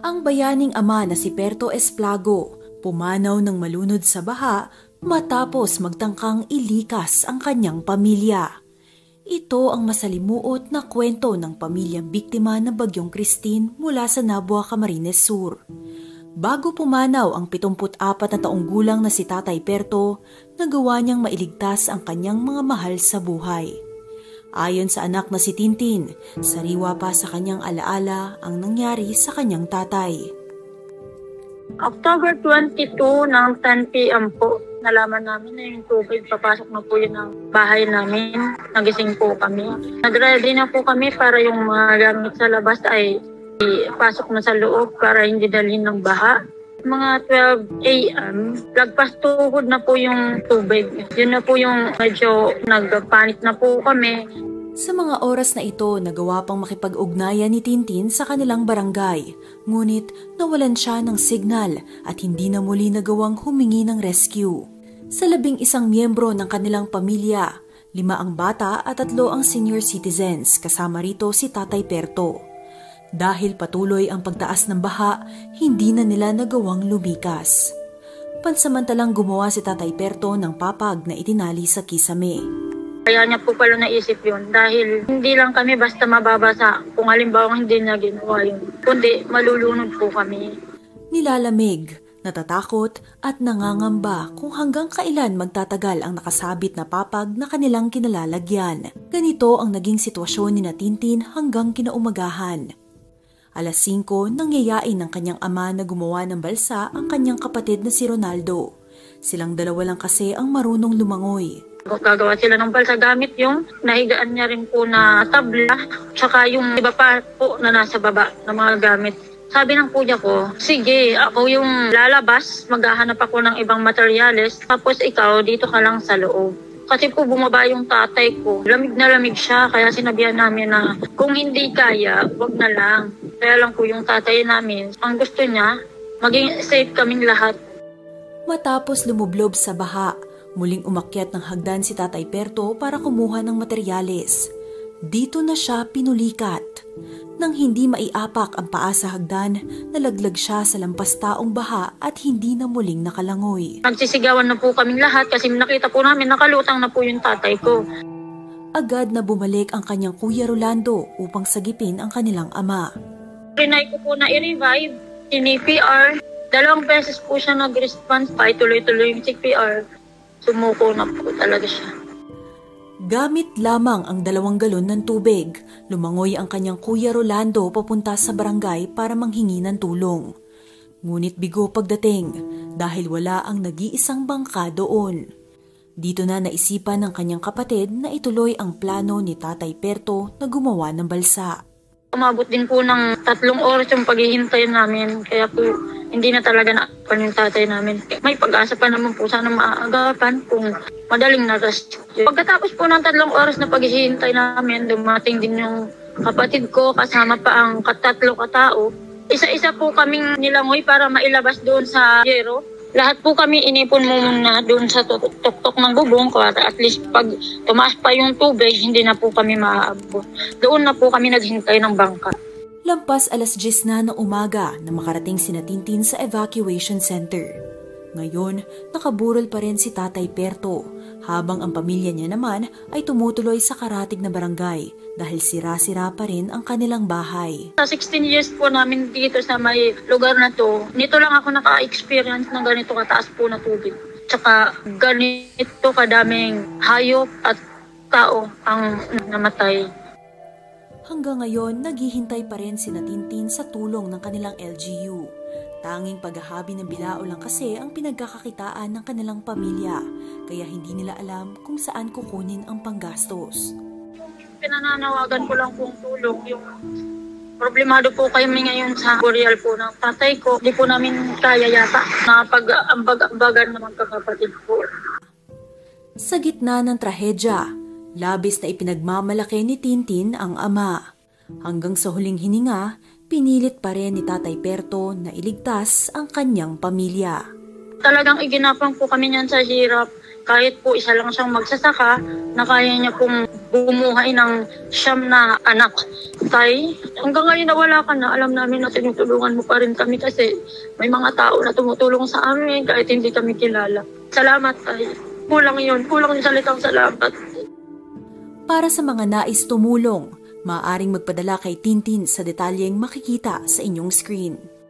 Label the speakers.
Speaker 1: Ang bayaning ama na si Perto Esplago pumanaw ng malunod sa baha matapos magtangkang ilikas ang kanyang pamilya. Ito ang masalimuot na kwento ng pamilyang biktima ng Bagyong Christine mula sa Nabua, Camarines Sur. Bago pumanaw ang 74 na taong gulang na si Tatay Perto, nagawa niyang mailigtas ang kanyang mga mahal sa buhay. Ayon sa anak na si Tintin, sariwa pa sa kanyang alaala ang nangyari sa kanyang tatay.
Speaker 2: October 22 ng 10 p.m. po, nalaman namin na yung tubig, papasok na po yun ng bahay namin. Nagising po kami. Nag-ready na po kami para yung mga gamit sa labas ay pasok na sa loob para hindi dalhin ng baha. Mga 12 a.m., lagpas tuhod na po yung tubig. Yun na po yung medyo nagpanik na po kami.
Speaker 1: Sa mga oras na ito, nagawa pang makipag-ugnayan ni Tintin sa kanilang barangay. Ngunit nawalan siya ng signal at hindi na muli nagawang humingi ng rescue. Sa 11 miyembro ng kanilang pamilya, 5 ang bata at 3 ang senior citizens, kasama rito si Tatay Perto. Dahil patuloy ang pagtaas ng baha, hindi na nila nagawang lumikas. Pansamantalang gumawa si Tatay Perto ng papag na itinali sa kisame.
Speaker 2: Kaya niya po pala naisip yun dahil hindi lang kami basta mababasa kung halimbawa hindi niya ginawa yun, kundi malulunod po kami.
Speaker 1: Nilalamig, natatakot at nangangamba kung hanggang kailan magtatagal ang nakasabit na papag na kanilang kinalalagyan. Ganito ang naging sitwasyon ni Tintin hanggang kinaumagahan. Alas 5, nangyayain ng kanyang ama na gumawa ng balsa ang kanyang kapatid na si Ronaldo. Silang dalawa lang kasi ang marunong lumangoy.
Speaker 2: Gagawa sila ng balsa gamit yung nahigaan niya rin po na tabla, tsaka yung iba pa po na nasa baba ng mga gamit. Sabi ng kuya ko, sige, ako yung lalabas, maghahanap ako ng ibang materyales, tapos ikaw dito ka lang sa loob. Kasi po bumaba yung tatay ko. Lamig na lamig siya, kaya sinabihan namin na kung hindi kaya, wag na lang. Kaya lang po yung tatay namin, ang gusto niya, maging safe kaming lahat.
Speaker 1: Matapos lumublob sa baha, muling umakyat ng hagdan si Tatay Perto para kumuha ng materyales. Dito na siya pinulikat. Nang hindi maiapak ang paa sa hagdan, nalaglag siya sa lampas taong baha at hindi na muling nakalangoy.
Speaker 2: Nagsisigawan na po kaming lahat kasi nakita po namin nakalutang na po yung tatay ko.
Speaker 1: Agad na bumalik ang kanyang kuya Rolando upang sagipin ang kanilang ama.
Speaker 2: Rinay ko po na i-revive, CPR. 2 beses po siya nag-response pa, tuloy-tuloy yung CPR. Sumuko na po talaga siya.
Speaker 1: Gamit lamang ang 2 galon ng tubig, lumangoy ang kanyang kuya Rolando papunta sa barangay para manghingi ng tulong. Ngunit bigo pagdating dahil wala ang nag-iisang bangka doon. Dito na naisipan ng kanyang kapatid na ituloy ang plano ni Tatay Perto na gumawa ng balsa.
Speaker 2: Umabot din po ng 3 oras yung paghihintay namin, kaya po hindi na talaga naapan yung tatay namin. May pag-asa pa naman po sana maaagapan kung madaling na-rescue. Pagkatapos po ng 3 oras na paghihintay namin, dumating din yung kapatid ko kasama pa ang 3 katao. Isa-isa po kaming nilangoy para mailabas doon sa yero. Lahat po kami inipon muna doon sa tuktok ng bubong para at least pag tumaas pa yung tubig, hindi na po kami maaabot. Doon na po kami naghintay ng bangka.
Speaker 1: Lampas alas 10 na ng umaga na makarating si Tintin sa evacuation center. Ngayon, nakaburol pa rin si Tatay Perto, habang ang pamilya niya naman ay tumutuloy sa karatig na barangay dahil sira-sira pa rin ang kanilang bahay.
Speaker 2: Sa 16 years po namin dito sa may lugar na to, nito lang ako naka-experience ng ganito kataas po na tubig. Tsaka ganito kadaming hayop at tao ang namatay.
Speaker 1: Hanggang ngayon, naghihintay pa rin si Tintin sa tulong ng kanilang LGU. Tanging paghahabi ng bilao lang kasi ang pinagkakakitaan ng kanilang pamilya, kaya hindi nila alam kung saan kukunin ang panggastos.
Speaker 2: Pinananawagan ko lang pong tulong. Yung problemado po kami ngayon sa burial po ng tatay ko. Hindi po namin kaya yata na pag-ambagan ng magkakapatid po.
Speaker 1: Sa gitna ng trahedya, labis na ipinagmamalaki ni Tintin ang ama. Hanggang sa huling hininga, pinilit pa rin ni Tatay Perto na iligtas ang kanyang pamilya.
Speaker 2: Talagang iginapang po kami niyan sa hirap. Kahit po isa lang siyang magsasaka, na kaya niya pong bumuhay ng 9 na anak. Tay, hanggang ngayon na wala ka na, alam namin na tinutulungan mo pa rin kami kasi may mga tao na tumutulong sa amin kahit hindi kami kilala. Salamat, Tay. Kulang yung salitang salamat.
Speaker 1: Para sa mga nais tumulong, maaaring magpadala kay Tintin sa detalyeng makikita sa inyong screen.